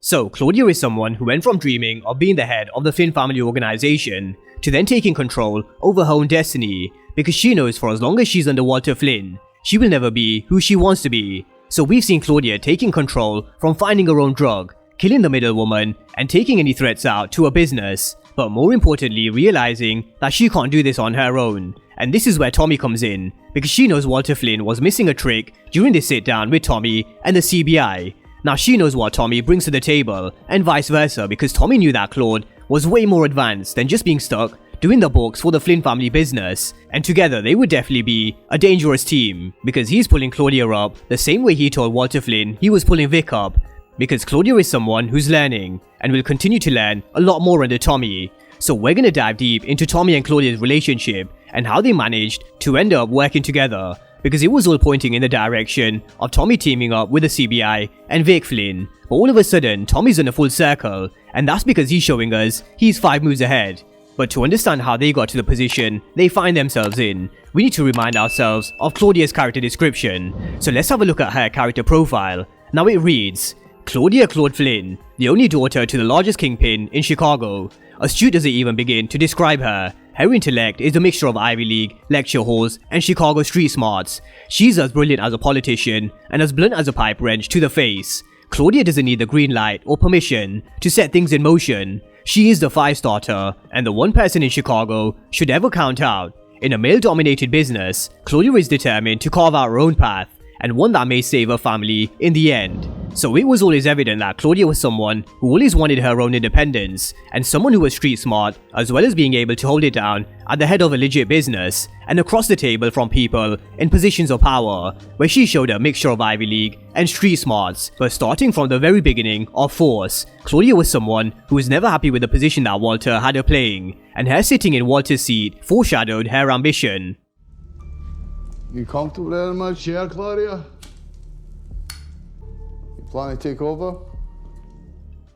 So Claudia is someone who went from dreaming of being the head of the Flynn family organization to then taking control over her own destiny, because she knows for as long as she's under Walter Flynn, she will never be who she wants to be. So we've seen Claudia taking control from finding her own drug, killing the middlewoman, and taking any threats out to her business, but more importantly realizing that she can't do this on her own. And this is where Tommy comes in, because she knows Walter Flynn was missing a trick during this sit down with Tommy and the CBI. Now she knows what Tommy brings to the table, and vice versa, because Tommy knew that Claude was way more advanced than just being stuck doing the books for the Flynn family business, and together they would definitely be a dangerous team, because he's pulling Claudia up the same way he told Walter Flynn he was pulling Vic up, because Claudia is someone who's learning and will continue to learn a lot more under Tommy. So we're gonna dive deep into Tommy and Claudia's relationship and how they managed to end up working together, because it was all pointing in the direction of Tommy teaming up with the CBI and Vic Flynn, but all of a sudden Tommy's in a full circle, and that's because he's showing us he's 5 moves ahead. But to understand how they got to the position they find themselves in, we need to remind ourselves of Claudia's character description. So let's have a look at her character profile. Now it reads, Claudia Claud Flynn, the only daughter to the largest kingpin in Chicago. Astute doesn't even begin to describe her. Her intellect is a mixture of Ivy League, lecture halls, and Chicago street smarts. She's as brilliant as a politician and as blunt as a pipe wrench to the face. Claudia doesn't need the green light or permission to set things in motion. She is the fire-starter, and the one person in Chicago should ever count out. In a male-dominated business, Claudia is determined to carve out her own path, and one that may save her family in the end. So it was always evident that Claudia was someone who always wanted her own independence, and someone who was street smart, as well as being able to hold it down at the head of a legit business, and across the table from people in positions of power, where she showed a mixture of Ivy League and street smarts. But starting from the very beginning of Force, Claudia was someone who was never happy with the position that Walter had her playing, and her sitting in Walter's seat foreshadowed her ambition. You comfortable there in my chair, Claudia? You planning to take over?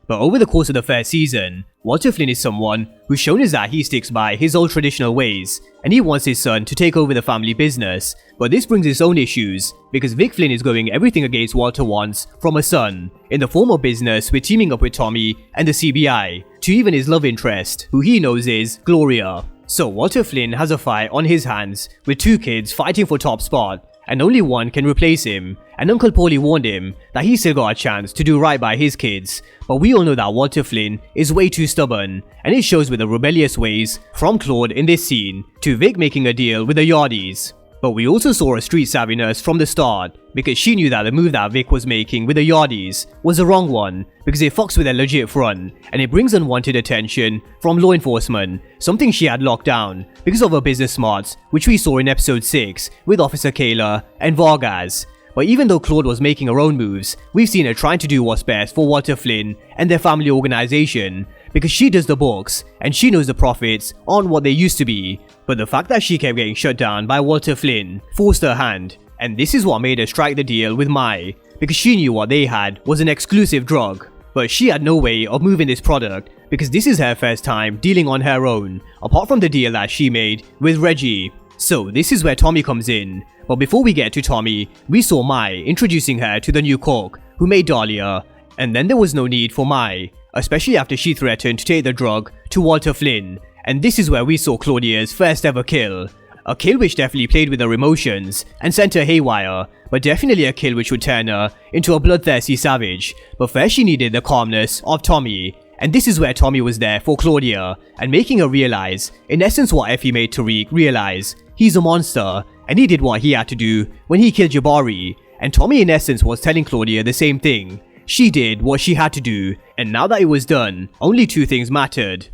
But over the course of the first season, Walter Flynn is someone who's shown us that he sticks by his old traditional ways, and he wants his son to take over the family business. But this brings its own issues, because Vic Flynn is going everything against Walter wants from a son, in the form of business with teaming up with Tommy and the CBI, to even his love interest, who he knows is Gloria. So Walter Flynn has a fight on his hands, with 2 kids fighting for top spot, and only one can replace him, and Uncle Paulie warned him that he still got a chance to do right by his kids. But we all know that Walter Flynn is way too stubborn, and it shows with the rebellious ways from Claude in this scene, to Vic making a deal with the Yardies. But we also saw a street savviness from the start, because she knew that the move that Vic was making with the Yardies was the wrong one, because it fucks with their legit front, and it brings unwanted attention from law enforcement, something she had locked down because of her business smarts, which we saw in episode 6 with Officer Kayla and Vargas. But even though Claude was making her own moves, we've seen her trying to do what's best for Walter Flynn and their family organization, because she does the books and she knows the profits aren't what they used to be. But the fact that she kept getting shut down by Walter Flynn forced her hand, and this is what made her strike the deal with Mai, because she knew what they had was an exclusive drug. But she had no way of moving this product, because this is her first time dealing on her own, apart from the deal that she made with Reggie. So this is where Tommy comes in. But before we get to Tommy, we saw Mai introducing her to the new cook who made Dhalia, and then there was no need for Mai, especially after she threatened to take the drug to Walter Flynn. And this is where we saw Claudia's first ever kill. A kill which definitely played with her emotions and sent her haywire, but definitely a kill which would turn her into a bloodthirsty savage. But first she needed the calmness of Tommy, and this is where Tommy was there for Claudia, and making her realize, in essence, what Effie made Tariq realize. He's a monster, and he did what he had to do when he killed Jabari, and Tommy in essence was telling Claudia the same thing. She did what she had to do, and now that it was done, only 2 things mattered.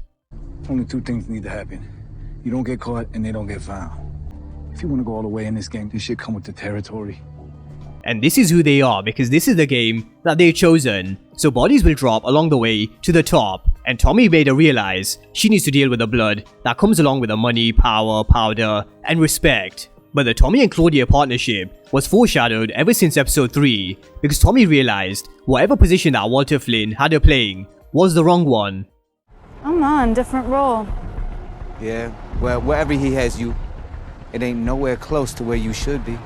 Only 2 things need to happen. You don't get caught and they don't get found. If you want to go all the way in this game, this shit come with the territory. And this is who they are, because this is the game that they've chosen. So bodies will drop along the way to the top, and Tommy made her realize she needs to deal with the blood that comes along with the money, power, powder, and respect. But the Tommy and Claudia partnership was foreshadowed ever since episode 3, because Tommy realized whatever position that Walter Flynn had her playing was the wrong one. I'm on, different role. Yeah, well, wherever he has you, it ain't nowhere close to where you should be.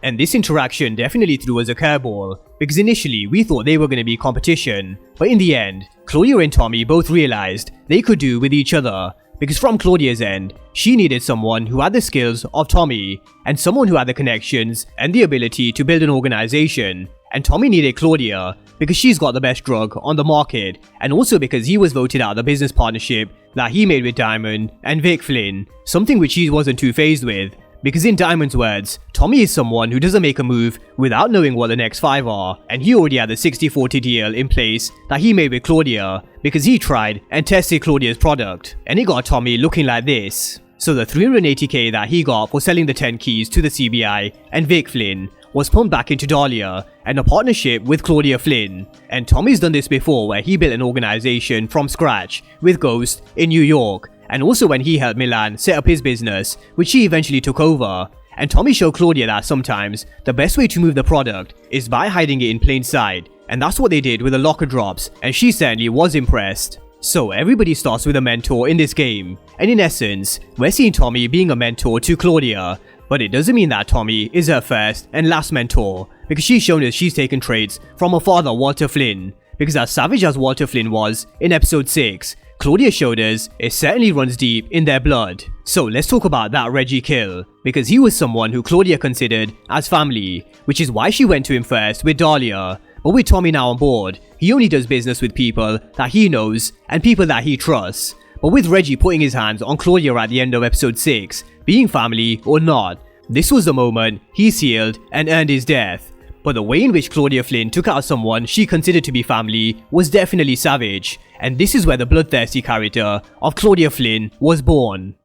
And this interaction definitely threw us a curveball, because initially we thought they were going to be competition, but in the end, Claudia and Tommy both realized they could do with each other, because from Claudia's end, she needed someone who had the skills of Tommy, and someone who had the connections and the ability to build an organization, and Tommy needed Claudia because she's got the best drug on the market, and also because he was voted out of the business partnership that he made with Diamond and Vic Flynn, something which he wasn't too fazed with. Because in Diamond's words, Tommy is someone who doesn't make a move without knowing what the next 5 are, and he already had the 60-40 deal in place that he made with Claudia because he tried and tested Claudia's product, and it got Tommy looking like this. So the 380k that he got for selling the 10 keys to the CBI and Vic Flynn was pumped back into Dhalia and a partnership with Claudia Flynn. And Tommy's done this before, where he built an organization from scratch with Ghost in New York, and also when he helped Milan set up his business, which he eventually took over. And Tommy showed Claudia that sometimes the best way to move the product is by hiding it in plain sight, and that's what they did with the locker drops, and she certainly was impressed. So everybody starts with a mentor in this game, and in essence, we're seeing Tommy being a mentor to Claudia, but it doesn't mean that Tommy is her first and last mentor, because she's shown us she's taken traits from her father Walter Flynn, because as savage as Walter Flynn was in episode 6, Claudia showed us it certainly runs deep in their blood. So let's talk about that Reggie kill, because he was someone who Claudia considered as family, which is why she went to him first with Dhalia. But with Tommy now on board, he only does business with people that he knows and people that he trusts. But with Reggie putting his hands on Claudia at the end of episode 6, being family or not, this was the moment he sealed and earned his death. But the way in which Claudia Flynn took out someone she considered to be family was definitely savage, and this is where the bloodthirsty character of Claudia Flynn was born.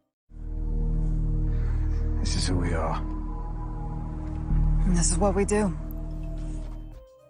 This is who we are. And this is what we do.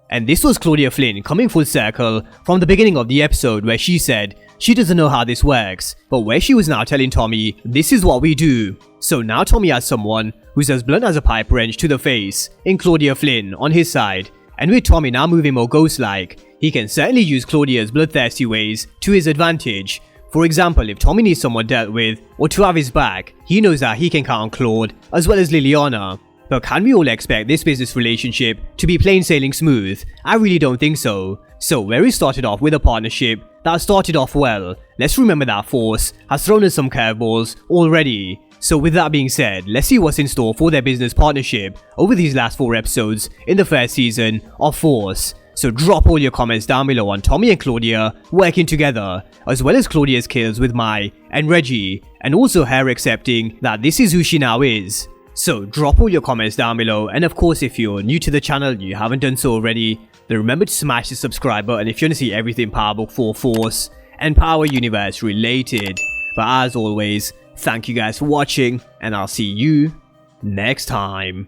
And this was Claudia Flynn coming full circle from the beginning of the episode, where she said she doesn't know how this works, but where she was now telling Tommy this is what we do. So now Tommy has someone who's as blunt as a pipe wrench to the face in Claudia Flynn on his side, and with Tommy now moving more ghost-like, he can certainly use Claudia's bloodthirsty ways to his advantage. For example, if Tommy needs someone dealt with or to have his back, he knows that he can count on Claude as well as Liliana. But can we all expect this business relationship to be plain sailing smooth? I really don't think so. So where it started off with a partnership that started off well, let's remember that Force has thrown us some curveballs already. So with that being said, let's see what's in store for their business partnership over these last 4 episodes in the first season of Force. So drop all your comments down below on Tommy and Claudia working together, as well as Claudia's kills with Mai and Reggie, and also her accepting that this is who she now is. So drop all your comments down below, and of course if you're new to the channel and you haven't done so already, then remember to smash the subscribe button if you want to see everything Power Book 4 Force and Power Universe related. But as always, thank you guys for watching, and I'll see you next time.